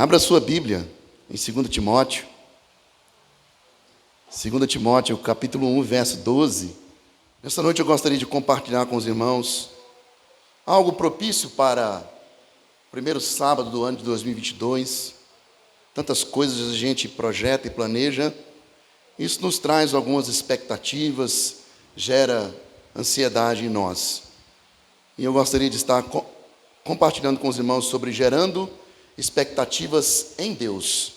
Abra sua Bíblia em 2 Timóteo. 2 Timóteo, capítulo 1, verso 12. Nesta noite eu gostaria de compartilhar com os irmãos algo propício para o primeiro sábado do ano de 2022. Tantas coisas a gente projeta e planeja. Isso nos traz algumas expectativas, gera ansiedade em nós. E eu gostaria de estar compartilhando com os irmãos sobre gerando expectativas em Deus.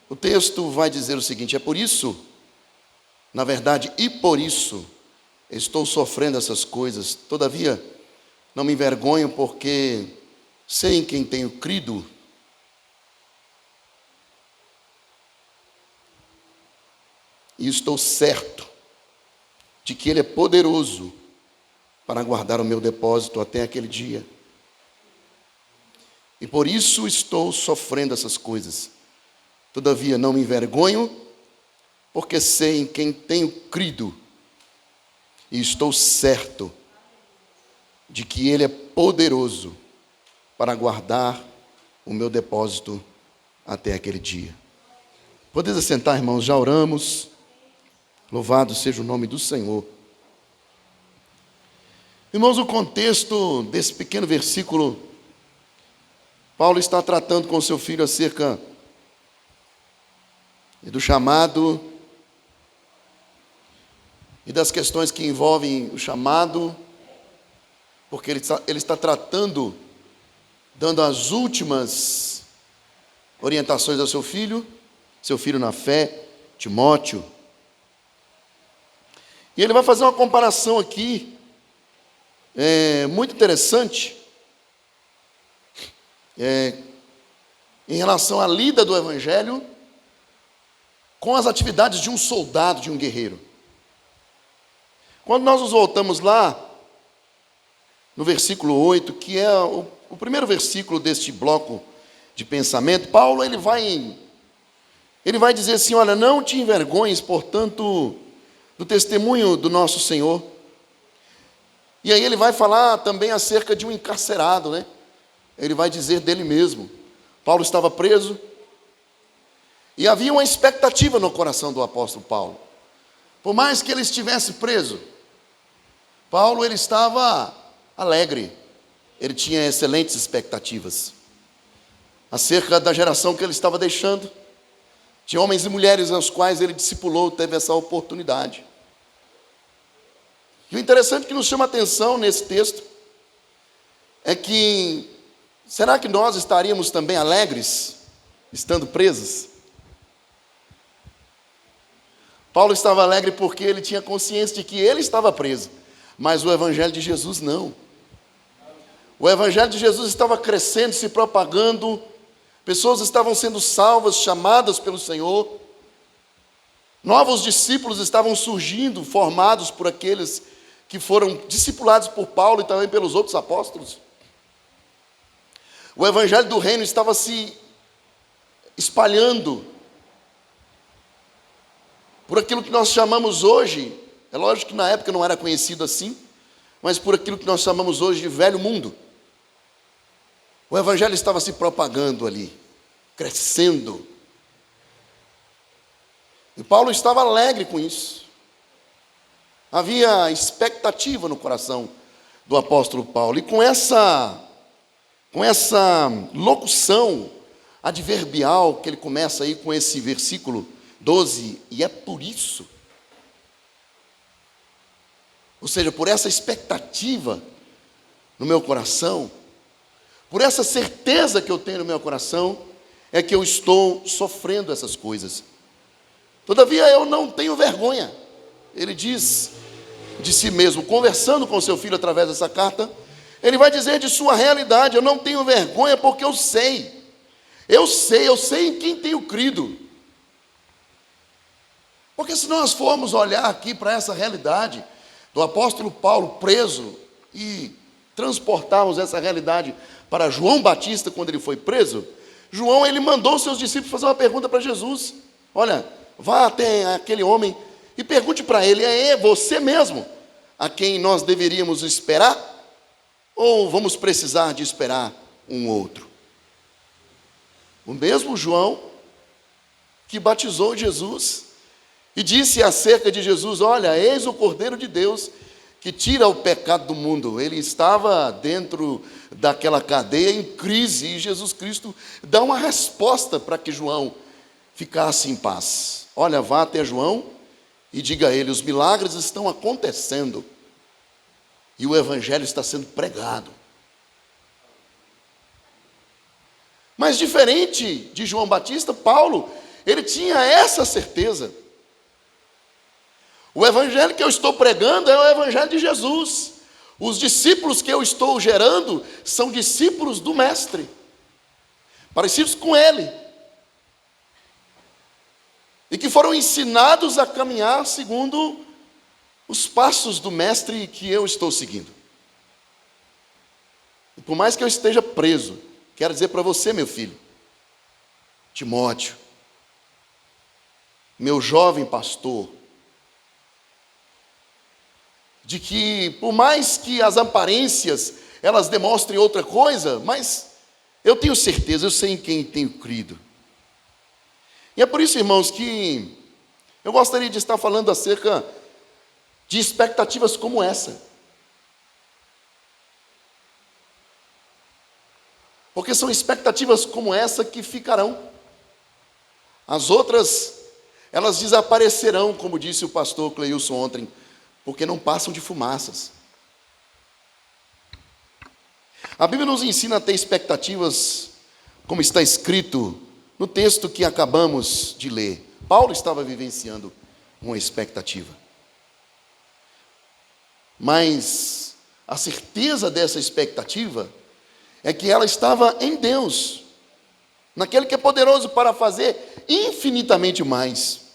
O texto vai dizer o seguinte: é por isso, na verdade, e por isso, estou sofrendo essas coisas. Todavia, não me envergonho, porque sei em quem tenho crido. E estou certo de que Ele é poderoso para guardar o meu depósito até aquele dia. E por isso estou sofrendo essas coisas. Todavia não me envergonho, porque sei em quem tenho crido. E estou certo de que Ele é poderoso para guardar o meu depósito até aquele dia. Podeis assentar, irmãos, já oramos. Louvado seja o nome do Senhor. Irmãos, o contexto desse pequeno versículo, Paulo está tratando com seu filho acerca do chamado e das questões que envolvem o chamado, porque ele está tratando, dando as últimas orientações ao seu filho na fé, Timóteo. E ele vai fazer uma comparação aqui, muito interessante, em relação à lida do Evangelho com as atividades de um soldado, de um guerreiro. Quando nós nos voltamos lá, no versículo 8, que é o primeiro versículo deste bloco de pensamento, Paulo ele vai dizer assim: olha, não te envergonhes, portanto, do testemunho do nosso Senhor. E aí ele vai falar também acerca de um encarcerado, né? Ele vai dizer dele mesmo. Paulo estava preso e havia uma expectativa no coração do apóstolo Paulo. Por mais que ele estivesse preso, Paulo ele estava alegre. Ele tinha excelentes expectativas acerca da geração que ele estava deixando. Tinha homens e mulheres aos quais ele discipulou, teve essa oportunidade. E o interessante que nos chama a atenção nesse texto é que, será que nós estaríamos também alegres, estando presos? Paulo estava alegre porque ele tinha consciência de que ele estava preso, mas o Evangelho de Jesus não. O Evangelho de Jesus estava crescendo, se propagando, pessoas estavam sendo salvas, chamadas pelo Senhor, novos discípulos estavam surgindo, formados por aqueles que foram discipulados por Paulo e também pelos outros apóstolos. O Evangelho do Reino estava se espalhando por aquilo que nós chamamos hoje, é lógico que na época não era conhecido assim, mas por aquilo que nós chamamos hoje de velho mundo. O Evangelho estava se propagando ali, crescendo. E Paulo estava alegre com isso. Havia expectativa no coração do apóstolo Paulo. E com essa locução adverbial que ele começa aí com esse versículo 12, e é por isso. Ou seja, por essa expectativa no meu coração, por essa certeza que eu tenho no meu coração, é que eu estou sofrendo essas coisas. Todavia eu não tenho vergonha. Ele diz de si mesmo, conversando com seu filho através dessa carta, ele vai dizer de sua realidade: eu não tenho vergonha porque eu sei em quem tenho crido. Porque se nós formos olhar aqui para essa realidade do apóstolo Paulo preso e transportarmos essa realidade para João Batista quando ele foi preso, João ele mandou seus discípulos fazer uma pergunta para Jesus: olha, vá até aquele homem e pergunte para ele: é você mesmo a quem nós deveríamos esperar? Ou vamos precisar de esperar um outro? O mesmo João que batizou Jesus e disse acerca de Jesus: olha, eis o Cordeiro de Deus que tira o pecado do mundo. Ele estava dentro daquela cadeia em crise e Jesus Cristo dá uma resposta para que João ficasse em paz. Olha, vá até João e diga a ele: os milagres estão acontecendo e o evangelho está sendo pregado. Mas diferente de João Batista, Paulo, ele tinha essa certeza. O evangelho que eu estou pregando é o evangelho de Jesus. Os discípulos que eu estou gerando são discípulos do Mestre, parecidos com ele, e que foram ensinados a caminhar segundo os passos do Mestre que eu estou seguindo. E por mais que eu esteja preso, quero dizer para você, meu filho, Timóteo, meu jovem pastor, de que por mais que as aparências elas demonstrem outra coisa, mas eu tenho certeza, eu sei em quem tenho crido. E é por isso, irmãos, que eu gostaria de estar falando acerca de expectativas como essa. Porque são expectativas como essa que ficarão. As outras, elas desaparecerão, como disse o pastor Cleilson ontem, porque não passam de fumaças. A Bíblia nos ensina a ter expectativas, como está escrito no texto que acabamos de ler. Paulo estava vivenciando uma expectativa. Mas a certeza dessa expectativa é que ela estava em Deus, naquele que é poderoso para fazer infinitamente mais.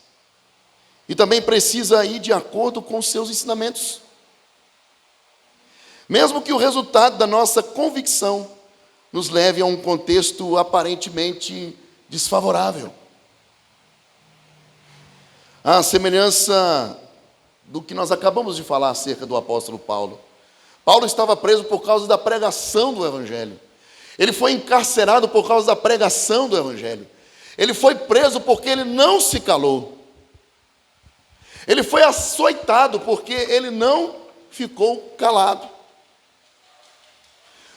E também precisa ir de acordo com os seus ensinamentos. Mesmo que o resultado da nossa convicção nos leve a um contexto aparentemente desfavorável. A semelhança do que nós acabamos de falar acerca do apóstolo Paulo. Paulo estava preso por causa da pregação do Evangelho. Ele foi encarcerado por causa da pregação do Evangelho. Ele foi preso porque ele não se calou. Ele foi açoitado porque ele não ficou calado.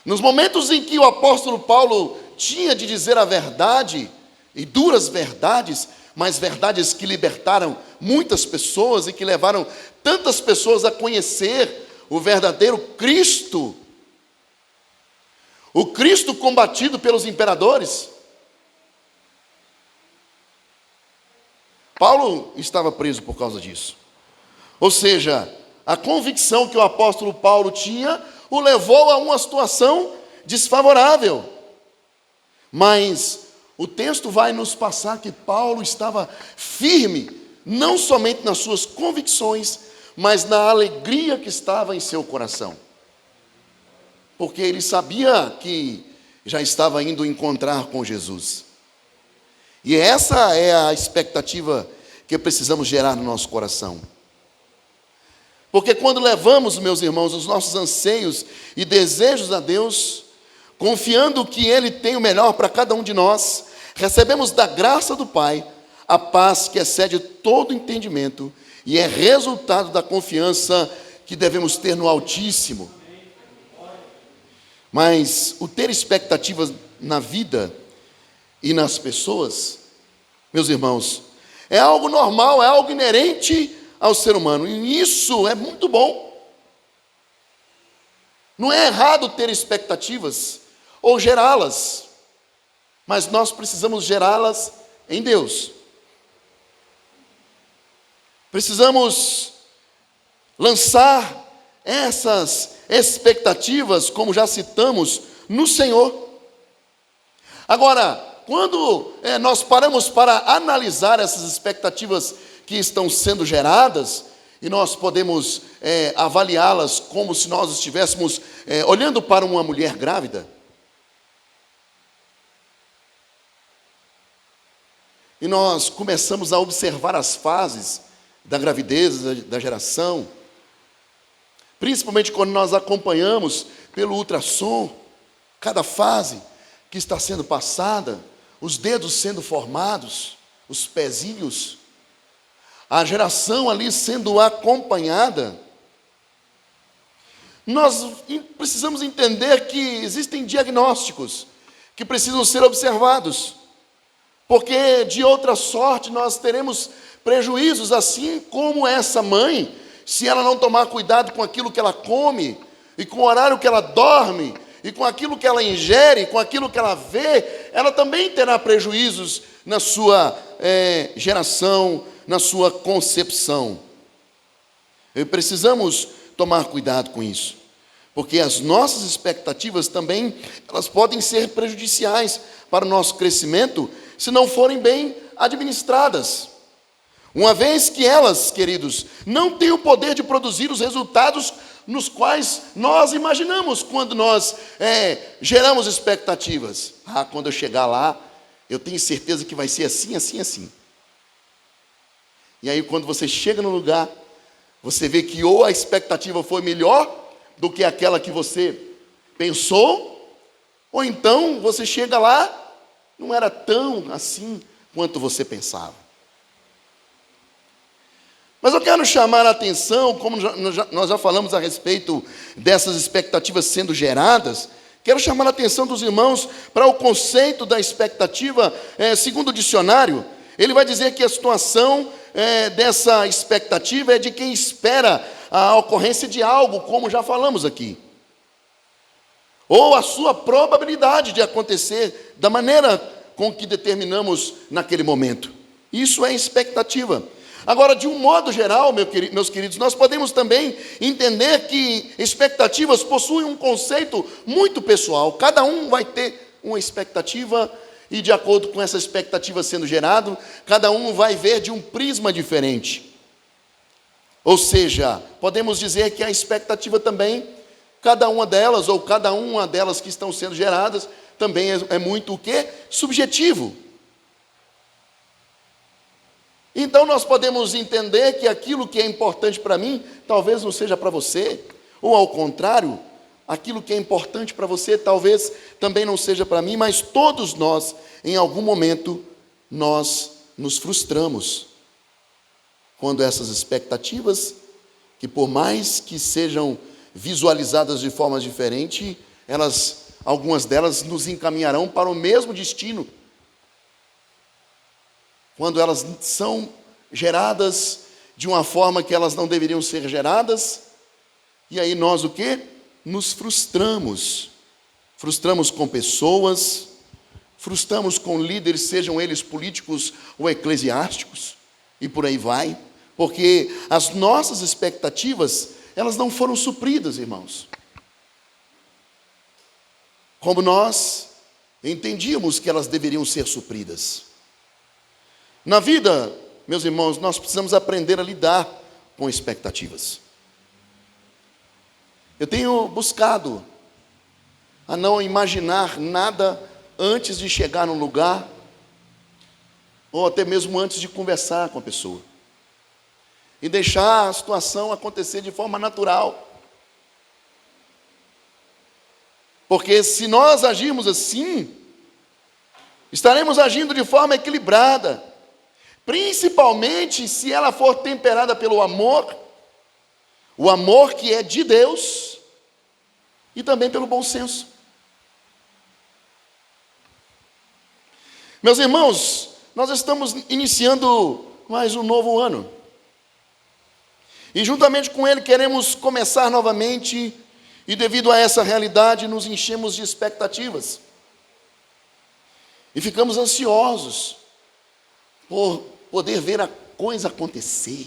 Nos momentos em que o apóstolo Paulo tinha de dizer a verdade, e duras verdades, mas verdades que libertaram muitas pessoas e que levaram tantas pessoas a conhecer o verdadeiro Cristo, o Cristo combatido pelos imperadores. Paulo estava preso por causa disso. Ou seja, a convicção que o apóstolo Paulo tinha o levou a uma situação desfavorável. Mas o texto vai nos passar que Paulo estava firme, não somente nas suas convicções, mas na alegria que estava em seu coração. Porque ele sabia que já estava indo encontrar com Jesus. E essa é a expectativa que precisamos gerar no nosso coração. Porque quando levamos, meus irmãos, os nossos anseios e desejos a Deus, confiando que Ele tem o melhor para cada um de nós, recebemos da graça do Pai a paz que excede todo entendimento e é resultado da confiança que devemos ter no Altíssimo. Mas o ter expectativas na vida e nas pessoas, meus irmãos, é algo normal, é algo inerente ao ser humano, e isso é muito bom. Não é errado ter expectativas ou gerá-las, mas nós precisamos gerá-las em Deus. Precisamos lançar essas expectativas, como já citamos, no Senhor. Agora, quando nós paramos para analisar essas expectativas que estão sendo geradas, e nós podemos avaliá-las como se nós estivéssemos olhando para uma mulher grávida, e nós começamos a observar as fases da gravidez, da geração, principalmente quando nós acompanhamos pelo ultrassom cada fase que está sendo passada, os dedos sendo formados, os pezinhos, a geração ali sendo acompanhada, nós precisamos entender que existem diagnósticos que precisam ser observados, porque de outra sorte nós teremos prejuízos, assim como essa mãe, se ela não tomar cuidado com aquilo que ela come, e com o horário que ela dorme, e com aquilo que ela ingere, com aquilo que ela vê, ela também terá prejuízos na sua geração, na sua concepção. E precisamos tomar cuidado com isso, porque as nossas expectativas também, elas podem ser prejudiciais para o nosso crescimento, se não forem bem administradas. Uma vez que elas, queridos, não têm o poder de produzir os resultados nos quais nós imaginamos quando nós geramos expectativas. Quando eu chegar lá, eu tenho certeza que vai ser assim, assim, assim. E aí quando você chega no lugar, você vê que ou a expectativa foi melhor do que aquela que você pensou, ou então você chega lá, não era tão assim quanto você pensava. Mas eu quero chamar a atenção, como nós já falamos a respeito dessas expectativas sendo geradas, quero chamar a atenção dos irmãos para o conceito da expectativa, segundo o dicionário. Ele vai dizer que a situação dessa expectativa é de quem espera a ocorrência de algo, como já falamos aqui, ou a sua probabilidade de acontecer da maneira com que determinamos naquele momento. Isso é expectativa. Agora, de um modo geral, meus queridos, nós podemos também entender que expectativas possuem um conceito muito pessoal. Cada um vai ter uma expectativa e, de acordo com essa expectativa sendo gerada, cada um vai ver de um prisma diferente. Ou seja, podemos dizer que a expectativa também, cada uma delas, ou cada uma delas que estão sendo geradas, também é muito o quê? Subjetivo. Então nós podemos entender que aquilo que é importante para mim, talvez não seja para você, ou ao contrário, aquilo que é importante para você, talvez também não seja para mim, mas todos nós, em algum momento, nós nos frustramos quando essas expectativas, que por mais que sejam visualizadas de forma diferente, algumas delas nos encaminharão para o mesmo destino. Quando elas são geradas de uma forma que elas não deveriam ser geradas, e aí nós o quê? Nos frustramos. Frustramos com pessoas, frustramos com líderes, sejam eles políticos ou eclesiásticos, e por aí vai, porque as nossas expectativas, elas não foram supridas, irmãos. Como nós entendíamos que elas deveriam ser supridas. Na vida, meus irmãos, nós precisamos aprender a lidar com expectativas. Eu tenho buscado a não imaginar nada antes de chegar num lugar, ou até mesmo antes de conversar com a pessoa. E deixar a situação acontecer de forma natural. Porque se nós agirmos assim, estaremos agindo de forma equilibrada. Principalmente se ela for temperada pelo amor, o amor que é de Deus, e também pelo bom senso. Meus irmãos, nós estamos iniciando mais um novo ano. E juntamente com ele queremos começar novamente, e devido a essa realidade nos enchemos de expectativas. E ficamos ansiosos por poder ver a coisa acontecer.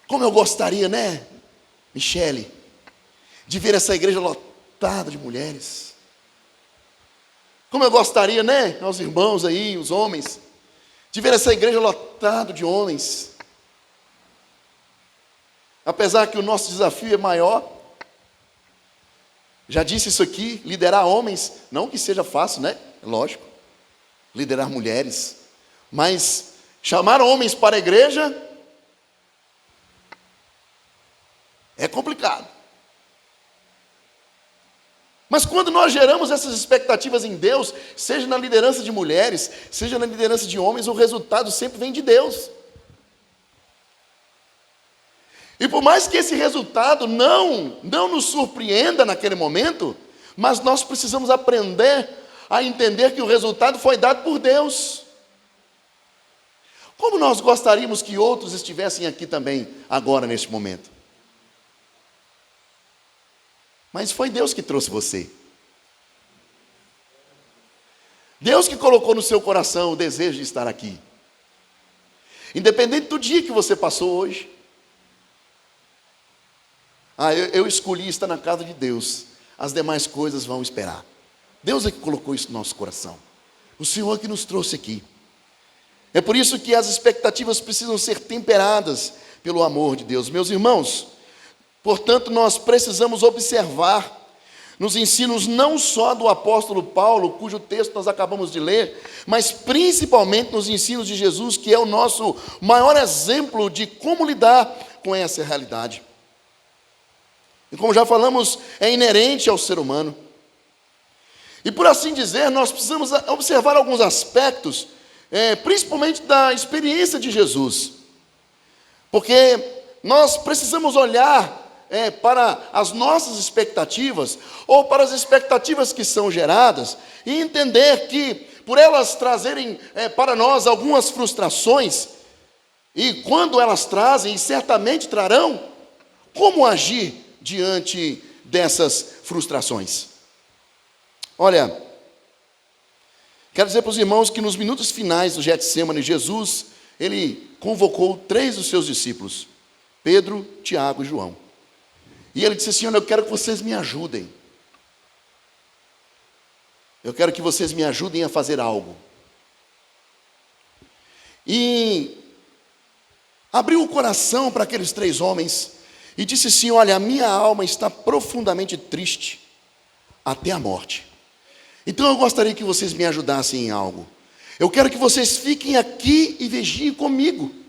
Como eu gostaria, né, Michele, de ver essa igreja lotada de mulheres. Como eu gostaria, né, aos irmãos aí, os homens, de ver essa igreja lotada de homens. Apesar que o nosso desafio é maior. Já disse isso aqui, liderar homens, não que seja fácil, né? É lógico. Liderar mulheres. Mas chamar homens para a igreja é complicado. Mas quando nós geramos essas expectativas em Deus, seja na liderança de mulheres, seja na liderança de homens, o resultado sempre vem de Deus. E por mais que esse resultado não nos surpreenda naquele momento, mas nós precisamos aprender a entender que o resultado foi dado por Deus. Como nós gostaríamos que outros estivessem aqui também, agora, neste momento. Mas foi Deus que trouxe você. Deus que colocou no seu coração o desejo de estar aqui. Independente do dia que você passou hoje. Eu escolhi estar na casa de Deus. As demais coisas vão esperar. Deus é que colocou isso no nosso coração. O Senhor é que nos trouxe aqui. É por isso que as expectativas precisam ser temperadas pelo amor de Deus. Meus irmãos, portanto, nós precisamos observar nos ensinos não só do apóstolo Paulo, cujo texto nós acabamos de ler, mas principalmente nos ensinos de Jesus, que é o nosso maior exemplo de como lidar com essa realidade. E como já falamos, é inerente ao ser humano. E por assim dizer, nós precisamos observar alguns aspectos, principalmente da experiência de Jesus. Porque nós precisamos olhar para as nossas expectativas, ou para as expectativas que são geradas, e entender que, por elas trazerem para nós algumas frustrações, e quando elas trazem, e certamente trarão, como agir diante dessas frustrações? Olha, quero dizer para os irmãos que nos minutos finais do Getsêmani, Jesus, ele convocou 3 dos seus discípulos, Pedro, Tiago e João. E ele disse assim: olha, eu quero que vocês me ajudem. Eu quero que vocês me ajudem a fazer algo. E abriu o coração para aqueles 3 homens e disse assim: olha, a minha alma está profundamente triste até a morte. Então eu gostaria que vocês me ajudassem em algo. Eu quero que vocês fiquem aqui e vigiem comigo.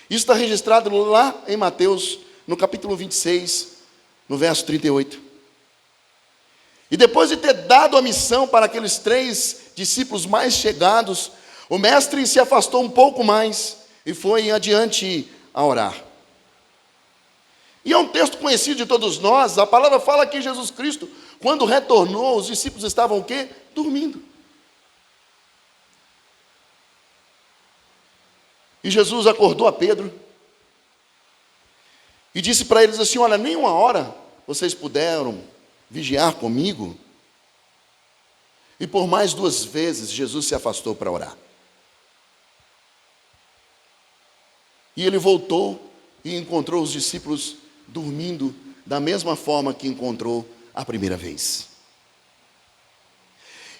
Isso está registrado lá em Mateus, no capítulo 26, no verso 38. E depois de ter dado a missão para aqueles 3 discípulos mais chegados, o mestre se afastou um pouco mais e foi adiante a orar. E é um texto conhecido de todos nós. A palavra fala que Jesus Cristo, quando retornou, os discípulos estavam o quê? Dormindo. E Jesus acordou a Pedro e disse para eles assim: olha, nem uma hora vocês puderam vigiar comigo? E por mais 2 vezes Jesus se afastou para orar. E ele voltou e encontrou os discípulos dormindo da mesma forma que encontrou a primeira vez.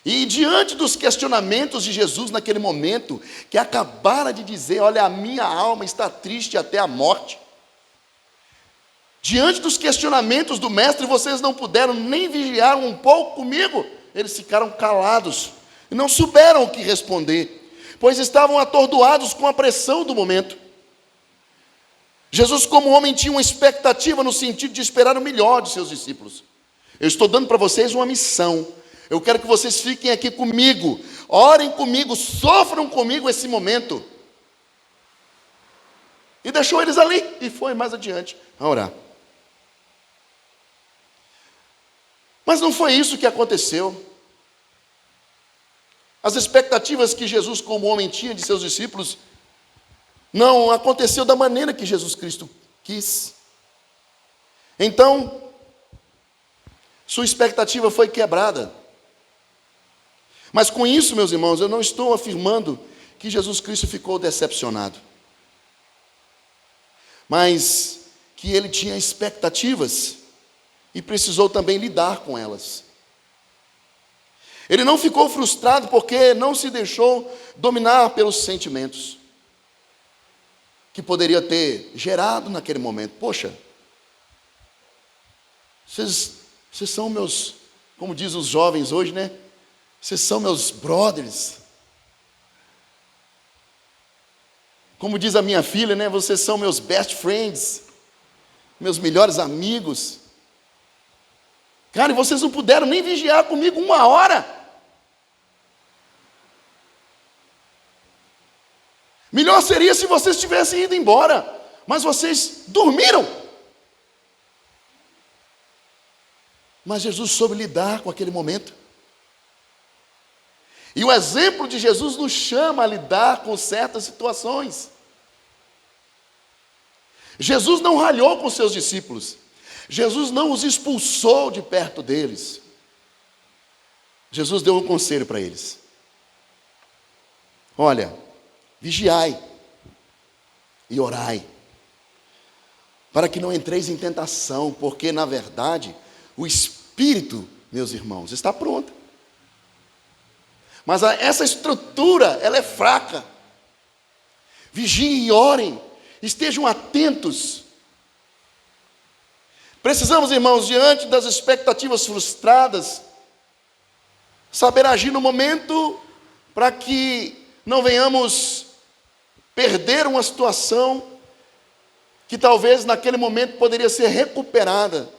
E diante dos questionamentos de Jesus naquele momento, que acabara de dizer: olha, a minha alma está triste até a morte. Diante dos questionamentos do mestre, vocês não puderam nem vigiar um pouco comigo. Eles ficaram calados e não souberam o que responder, pois estavam atordoados com a pressão do momento. Jesus, como homem, tinha uma expectativa no sentido de esperar o melhor de seus discípulos. Eu estou dando para vocês uma missão. Eu quero que vocês fiquem aqui comigo, orem comigo, sofram comigo esse momento. E deixou eles ali e foi mais adiante a orar. Mas não foi isso que aconteceu. As expectativas que Jesus, como homem, tinha de seus discípulos não aconteceu da maneira que Jesus Cristo quis. Então, sua expectativa foi quebrada. Mas com isso, meus irmãos, eu não estou afirmando que Jesus Cristo ficou decepcionado, mas que ele tinha expectativas e precisou também lidar com elas. Ele não ficou frustrado porque não se deixou dominar pelos sentimentos que poderia ter gerado naquele momento. Poxa, vocês são meus, como dizem os jovens hoje, né? Vocês são meus brothers. Como diz a minha filha, né? Vocês são meus best friends, meus melhores amigos. Cara, e vocês não puderam nem vigiar comigo 1 hora. Melhor seria se vocês tivessem ido embora, mas vocês dormiram. Mas Jesus soube lidar com aquele momento. E o exemplo de Jesus nos chama a lidar com certas situações. Jesus não ralhou com seus discípulos. Jesus não os expulsou de perto deles. Jesus deu um conselho para eles. Olha, vigiai e orai, para que não entreis em tentação, porque na verdade o espírito, meus irmãos, está pronto. Mas essa estrutura, ela é fraca. Vigiem e orem, estejam atentos. Precisamos, irmãos, diante das expectativas frustradas, saber agir no momento para que não venhamos perder uma situação que talvez naquele momento poderia ser recuperada,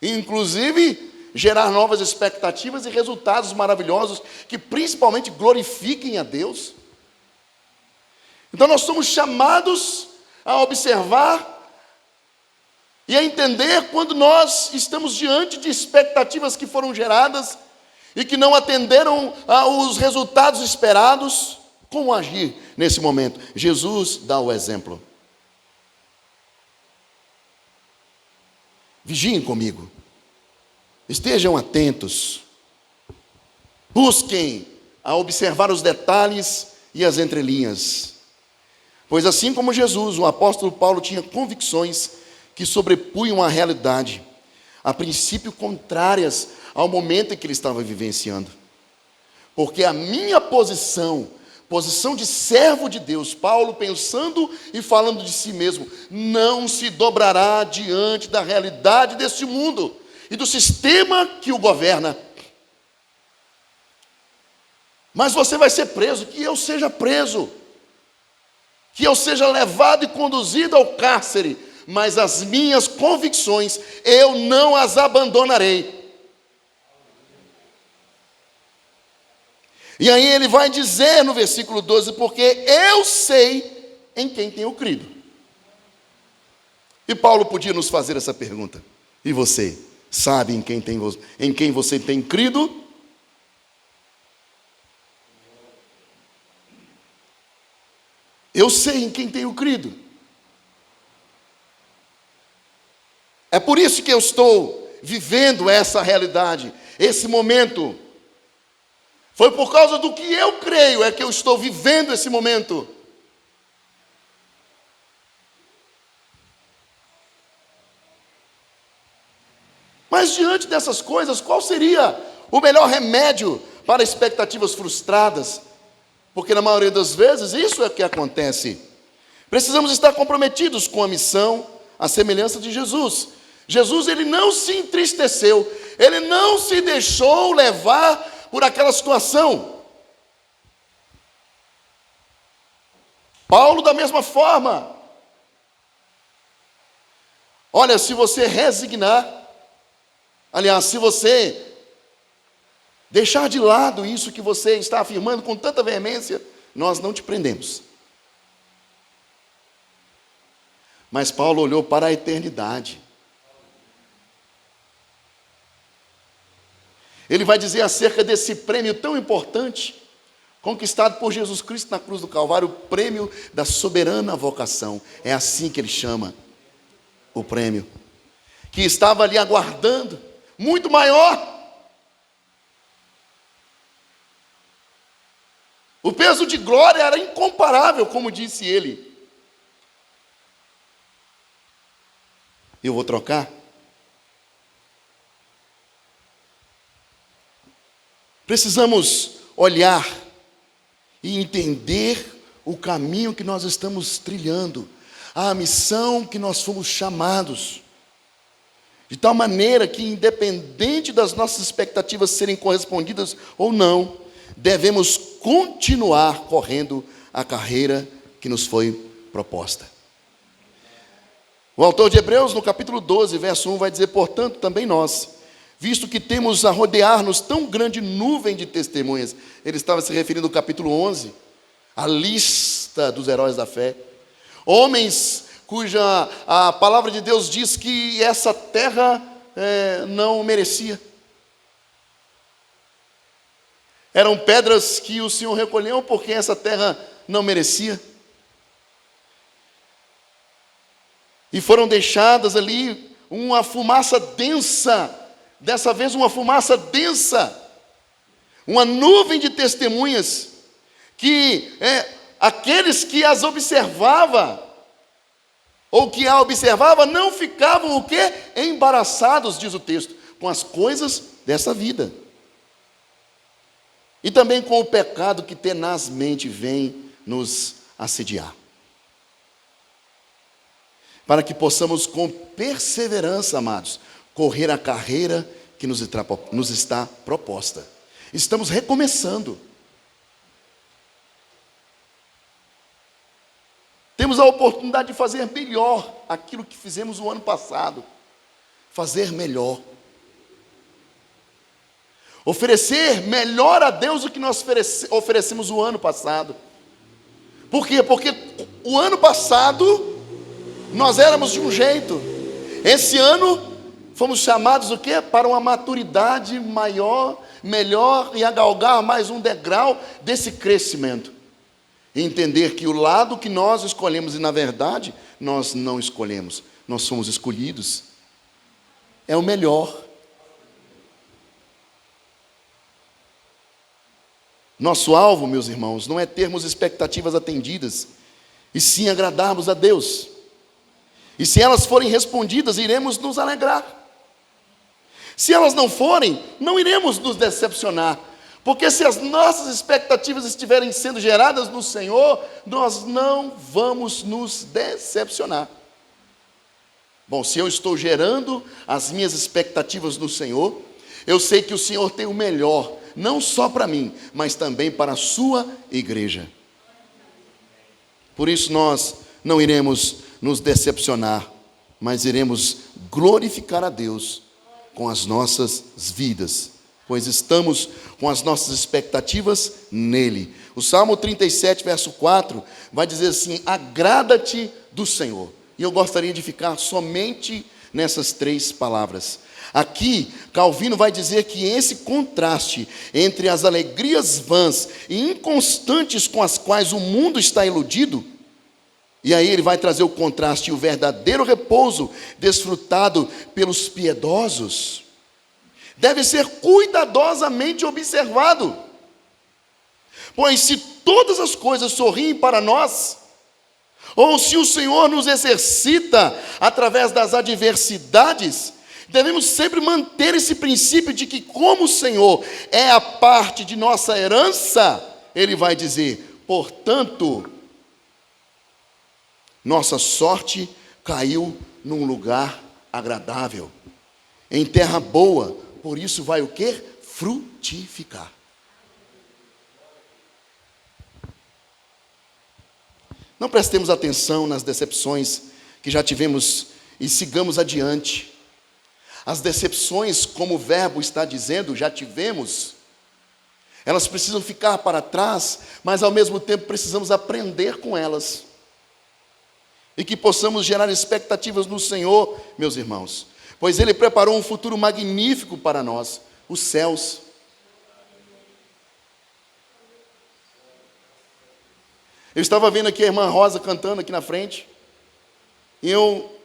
e inclusive gerar novas expectativas e resultados maravilhosos que principalmente glorifiquem a Deus. Então nós somos chamados a observar e a entender quando nós estamos diante de expectativas que foram geradas e que não atenderam aos resultados esperados. Como agir nesse momento? Jesus dá o exemplo. Vigiem comigo. Estejam atentos. Busquem a observar os detalhes e as entrelinhas. Pois assim como Jesus, o apóstolo Paulo tinha convicções que sobrepunham a realidade, a princípio contrárias ao momento em que ele estava vivenciando. Porque a minha posição de servo de Deus, Paulo pensando e falando de si mesmo, não se dobrará diante da realidade deste mundo e do sistema que o governa. Mas você vai ser preso, que eu seja preso, que eu seja levado e conduzido ao cárcere, mas as minhas convicções eu não as abandonarei. E aí ele vai dizer no versículo 12, porque eu sei em quem tenho crido. E Paulo podia nos fazer essa pergunta: e você, sabe em quem você tem crido? Eu sei em quem tenho crido. É por isso que eu estou vivendo essa realidade, esse momento. Foi por causa do que eu creio é que eu estou vivendo esse momento. Mas diante dessas coisas, qual seria o melhor remédio para expectativas frustradas? Porque na maioria das vezes isso é o que acontece. Precisamos estar comprometidos com a missão, a semelhança de Jesus. Jesus, ele não se entristeceu, ele não se deixou levar por aquela situação. Paulo, da mesma forma. Olha, se você resignar, aliás, se você deixar de lado isso que você está afirmando com tanta veemência, nós não te prendemos. Mas Paulo olhou para a eternidade. Ele vai dizer acerca desse prêmio tão importante, conquistado por Jesus Cristo na cruz do Calvário, o prêmio da soberana vocação. É assim que ele chama o prêmio, que estava ali aguardando, muito maior. O peso de glória era incomparável, como disse ele. Eu vou trocar? Precisamos olhar e entender o caminho que nós estamos trilhando, a missão que nós fomos chamados, de tal maneira que, independente das nossas expectativas serem correspondidas ou não, devemos continuar correndo a carreira que nos foi proposta. O autor de Hebreus, no capítulo 12, verso 1, vai dizer: portanto, também nós, visto que temos a rodear-nos tão grande nuvem de testemunhas. Ele estava se referindo ao capítulo 11, a lista dos heróis da fé. Homens cuja a palavra de Deus diz que essa terra não merecia. Eram pedras que o Senhor recolheu porque essa terra não merecia. E foram deixadas ali uma fumaça densa, dessa vez uma fumaça densa, uma nuvem de testemunhas, que aqueles que as observavam, ou que a observava, não ficavam o quê? Embaraçados, diz o texto, com as coisas dessa vida. E também com o pecado que tenazmente vem nos assediar. Para que possamos com perseverança, amados, correr a carreira que nos está proposta. Estamos recomeçando. Temos a oportunidade de fazer melhor aquilo que fizemos o ano passado. Fazer melhor. Oferecer melhor a Deus do que nós oferecemos o ano passado. Por quê? Porque o ano passado nós éramos de um jeito. Esse ano fomos chamados o quê? Para uma maturidade maior, melhor, e a galgar mais um degrau desse crescimento. E entender que o lado que nós escolhemos, e na verdade nós não escolhemos, nós somos escolhidos, é o melhor. Nosso alvo, meus irmãos, não é termos expectativas atendidas, e sim agradarmos a Deus. E se elas forem respondidas, iremos nos alegrar. Se elas não forem, não iremos nos decepcionar. Porque se as nossas expectativas estiverem sendo geradas no Senhor, nós não vamos nos decepcionar. Bom, se eu estou gerando as minhas expectativas no Senhor, eu sei que o Senhor tem o melhor, não só para mim, mas também para a sua igreja. Por isso nós não iremos nos decepcionar, mas iremos glorificar a Deus com as nossas vidas, pois estamos com as nossas expectativas nele. O Salmo 37, verso 4, vai dizer assim: agrada-te do Senhor. E eu gostaria de ficar somente nessas três palavras. Aqui, Calvino vai dizer que esse contraste entre as alegrias vãs e inconstantes com as quais o mundo está iludido, e aí ele vai trazer o contraste e o verdadeiro repouso desfrutado pelos piedosos, deve ser cuidadosamente observado. Pois se todas as coisas sorriem para nós, ou se o Senhor nos exercita através das adversidades, devemos sempre manter esse princípio de que, como o Senhor é a parte de nossa herança, Ele vai dizer: portanto, nossa sorte caiu num lugar agradável, em terra boa, por isso vai o quê? Frutificar. Não prestemos atenção nas decepções que já tivemos e sigamos adiante. As decepções, como o verbo está dizendo, já tivemos. Elas precisam ficar para trás, mas ao mesmo tempo precisamos aprender com elas. E que possamos gerar expectativas no Senhor, meus irmãos, pois Ele preparou um futuro magnífico para nós, os céus. Eu estava vendo aqui a irmã Rosa cantando aqui na frente, e eu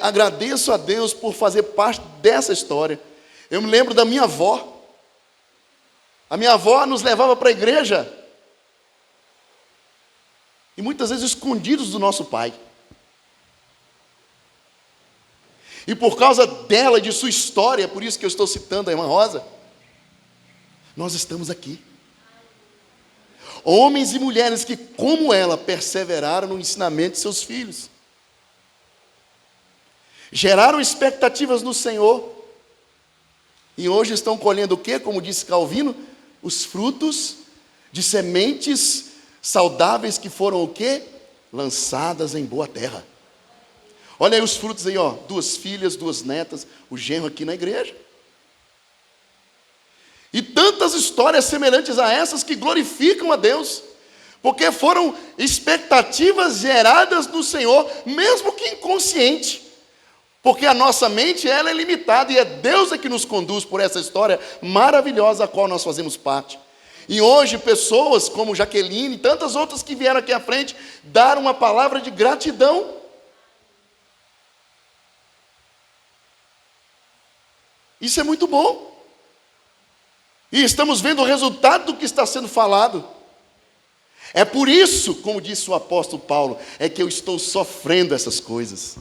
agradeço a Deus por fazer parte dessa história. Eu me lembro da minha avó. A minha avó nos levava para a igreja, e muitas vezes escondidos do nosso pai. E por causa dela e de sua história, por isso que eu estou citando a irmã Rosa, nós estamos aqui. Homens e mulheres que, como ela, perseveraram no ensinamento de seus filhos. Geraram expectativas no Senhor. E hoje estão colhendo o quê? Como disse Calvino, os frutos de sementes saudáveis que foram o quê? Lançadas em boa terra. Olha aí os frutos aí, ó, 2 filhas, 2 netas, o genro aqui na igreja. tantas histórias semelhantes a essas que glorificam a Deus, porque foram expectativas geradas no Senhor, mesmo que inconsciente, porque a nossa mente ela é limitada, e é Deus que nos conduz por essa história maravilhosa a qual nós fazemos parte. E hoje pessoas como Jaqueline e tantas outras que vieram aqui à frente dar uma palavra de gratidão. Isso é muito bom. E estamos vendo o resultado do que está sendo falado. É por isso, como disse o apóstolo Paulo, é que eu estou sofrendo essas coisas.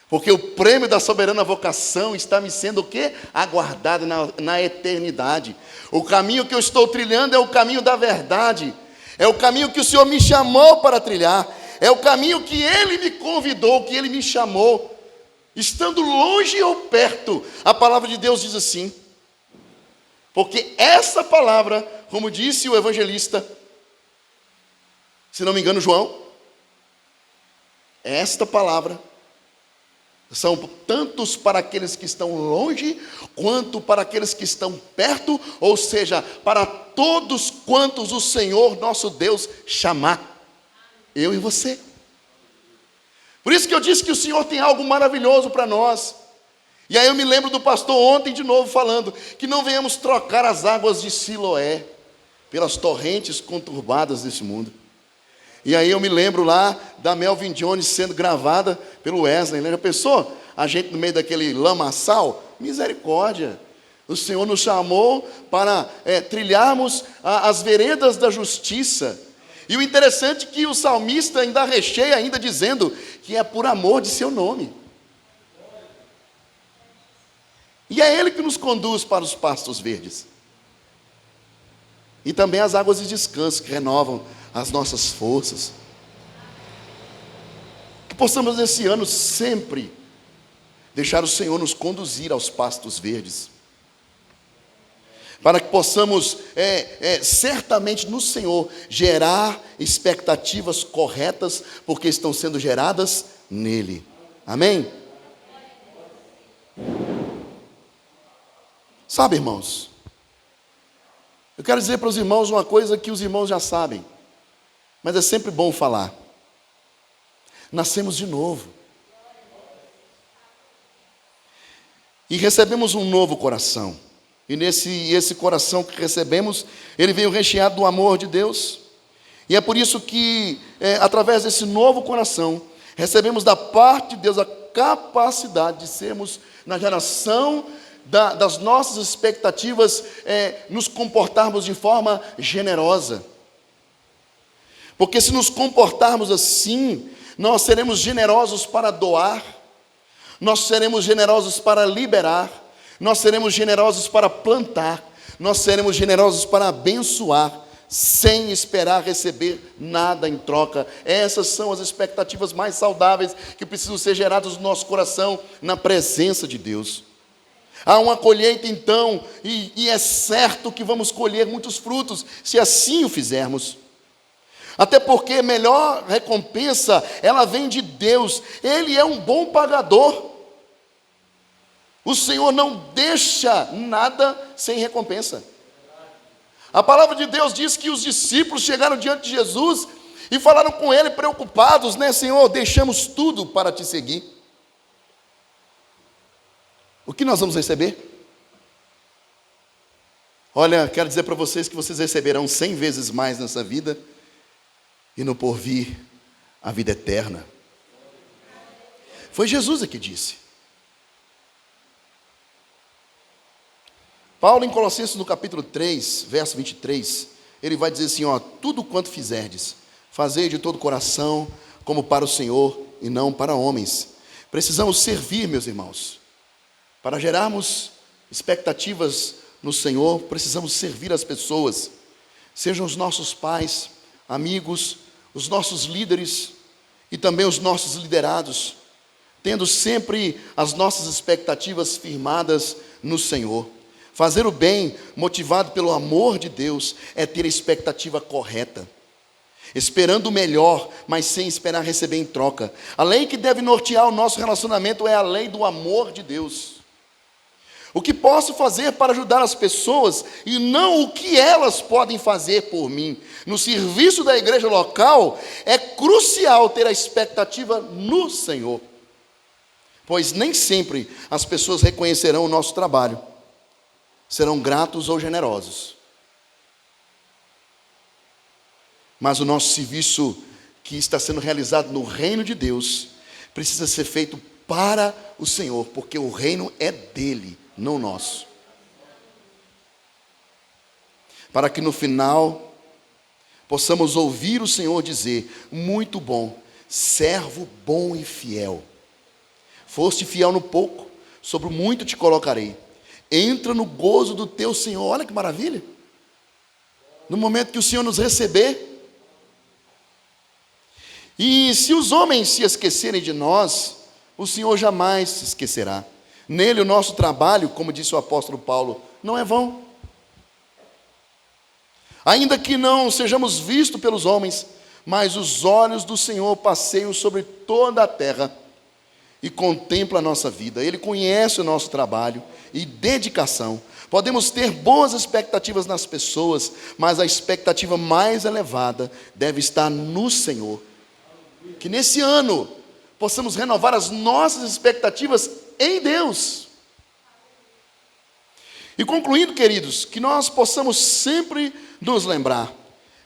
Porque o prêmio da soberana vocação está me sendo o quê? Aguardado na eternidade. O caminho que eu estou trilhando é o caminho da verdade. É o caminho que o Senhor me chamou para trilhar. É o caminho que Ele me convidou, que Ele me chamou. Estando longe ou perto, a palavra de Deus diz assim. Porque essa palavra, como disse o evangelista, se não me engano João, esta palavra são tantos para aqueles que estão longe, quanto para aqueles que estão perto, ou seja, para todos quantos o Senhor nosso Deus chamar, eu e você. Por isso que eu disse que o Senhor tem algo maravilhoso para nós. E aí eu me lembro do pastor ontem de novo falando, que não venhamos trocar as águas de Siloé pelas torrentes conturbadas desse mundo. E aí eu me lembro lá da Melvin Jones sendo gravada pelo Wesley, né? Já pensou? A gente no meio daquele lamaçal? Misericórdia! O Senhor nos chamou para trilharmos as veredas da justiça. E o interessante é que o salmista ainda recheia, ainda dizendo que é por amor de seu nome. E é Ele que nos conduz para os pastos verdes. E também as águas de descanso que renovam as nossas forças. Que possamos nesse ano sempre deixar o Senhor nos conduzir aos pastos verdes. Para que possamos certamente no Senhor gerar expectativas corretas, porque estão sendo geradas nele. Amém? Sabe, irmãos, eu quero dizer para os irmãos uma coisa que os irmãos já sabem, mas é sempre bom falar. Nascemos de novo. E recebemos um novo coração. E esse coração que recebemos, ele veio recheado do amor de Deus. E é por isso que, através desse novo coração, recebemos da parte de Deus a capacidade de sermos, na geração das nossas expectativas, nos comportarmos de forma generosa. Porque se nos comportarmos assim, nós seremos generosos para doar, nós seremos generosos para liberar, nós seremos generosos para plantar, nós seremos generosos para abençoar, sem esperar receber nada em troca. Essas são as expectativas mais saudáveis que precisam ser geradas no nosso coração, na presença de Deus. Há uma colheita então, e é certo que vamos colher muitos frutos, se assim o fizermos. Até porque a melhor recompensa, ela vem de Deus. Ele é um bom pagador. O Senhor não deixa nada sem recompensa. A palavra de Deus diz que os discípulos chegaram diante de Jesus e falaram com ele preocupados, né? Senhor, deixamos tudo para te seguir. O que nós vamos receber? Olha, quero dizer para vocês que vocês receberão 100 vezes mais nessa vida e no porvir a vida eterna. Foi Jesus que disse. Paulo, em Colossenses, no capítulo 3, verso 23, ele vai dizer assim, tudo quanto fizerdes, fazei de todo o coração, como para o Senhor e não para homens. Precisamos servir, meus irmãos. Para gerarmos expectativas no Senhor, precisamos servir as pessoas, sejam os nossos pais, amigos, os nossos líderes e também os nossos liderados, tendo sempre as nossas expectativas firmadas no Senhor. Fazer o bem, motivado pelo amor de Deus, é ter a expectativa correta. Esperando o melhor, mas sem esperar receber em troca. A lei que deve nortear o nosso relacionamento é a lei do amor de Deus. O que posso fazer para ajudar as pessoas e não o que elas podem fazer por mim. No serviço da igreja local, é crucial ter a expectativa no Senhor, pois nem sempre as pessoas reconhecerão o nosso trabalho, serão gratos ou generosos. Mas o nosso serviço que está sendo realizado no reino de Deus precisa ser feito para o Senhor, porque o reino é dele, não nosso. Para que no final possamos ouvir o Senhor dizer: muito bom, servo bom e fiel. Foste fiel no pouco, sobre o muito te colocarei. Entra no gozo do teu Senhor. Olha que maravilha. No momento que o Senhor nos receber. E se os homens se esquecerem de nós, o Senhor jamais se esquecerá. Nele o nosso trabalho, como disse o apóstolo Paulo, não é vão. Ainda que não sejamos vistos pelos homens, mas os olhos do Senhor passeiam sobre toda a terra e contempla a nossa vida. Ele conhece o nosso trabalho e dedicação. Podemos ter boas expectativas nas pessoas, mas a expectativa mais elevada deve estar no Senhor. Que nesse ano possamos renovar as nossas expectativas em Deus. E concluindo, queridos, que nós possamos sempre nos lembrar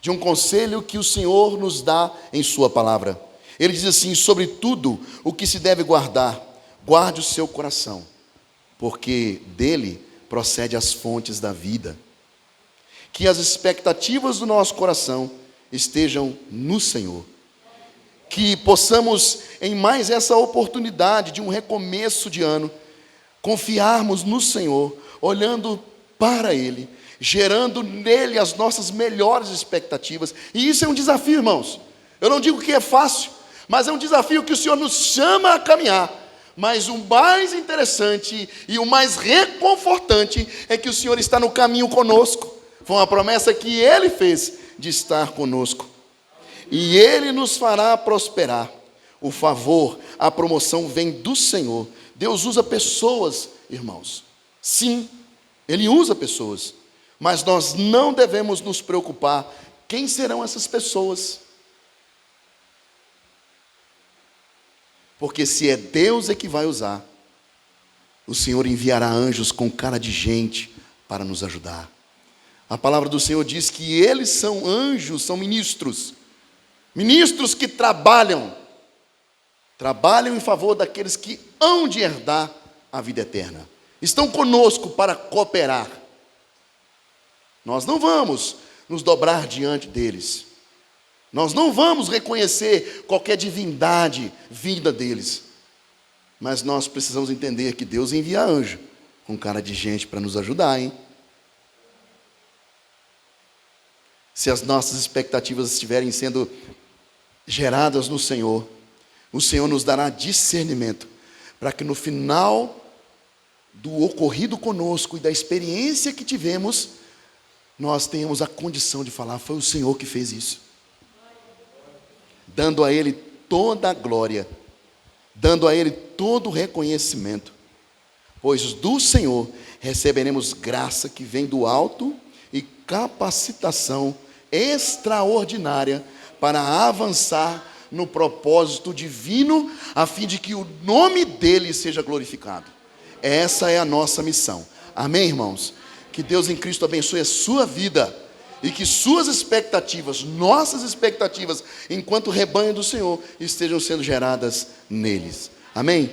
de um conselho que o Senhor nos dá em sua palavra. Ele diz assim: sobre tudo o que se deve guardar, guarde o seu coração, porque dele procede as fontes da vida. Que as expectativas do nosso coração estejam no Senhor. Que possamos, em mais essa oportunidade de um recomeço de ano, confiarmos no Senhor, olhando para Ele, gerando nele as nossas melhores expectativas. E isso é um desafio, irmãos. Eu não digo que é fácil, mas é um desafio que o Senhor nos chama a caminhar. Mas o mais interessante e o mais reconfortante é que o Senhor está no caminho conosco. Foi uma promessa que Ele fez de estar conosco. E Ele nos fará prosperar. O favor, a promoção vem do Senhor. Deus usa pessoas, irmãos. Sim, Ele usa pessoas. Mas nós não devemos nos preocupar. Quem serão essas pessoas? Porque se é Deus que vai usar, o Senhor enviará anjos com cara de gente para nos ajudar. A palavra do Senhor diz que eles são anjos, são ministros. Ministros que trabalham em favor daqueles que hão de herdar a vida eterna. Estão conosco para cooperar. Nós não vamos nos dobrar diante deles. Nós não vamos reconhecer qualquer divindade vinda deles. Mas nós precisamos entender que Deus envia anjo com cara de gente para nos ajudar, hein? Se as nossas expectativas estiverem sendo geradas no Senhor, o Senhor nos dará discernimento para que no final do ocorrido conosco e da experiência que tivemos, nós tenhamos a condição de falar: foi o Senhor que fez isso. Dando a Ele toda a glória, dando a Ele todo o reconhecimento, pois do Senhor receberemos graça que vem do alto e capacitação extraordinária para avançar no propósito divino, a fim de que o nome dele seja glorificado. Essa é a nossa missão. Amém, irmãos? Que Deus em Cristo abençoe a sua vida e que suas expectativas, nossas expectativas, enquanto rebanho do Senhor, estejam sendo geradas neles. Amém?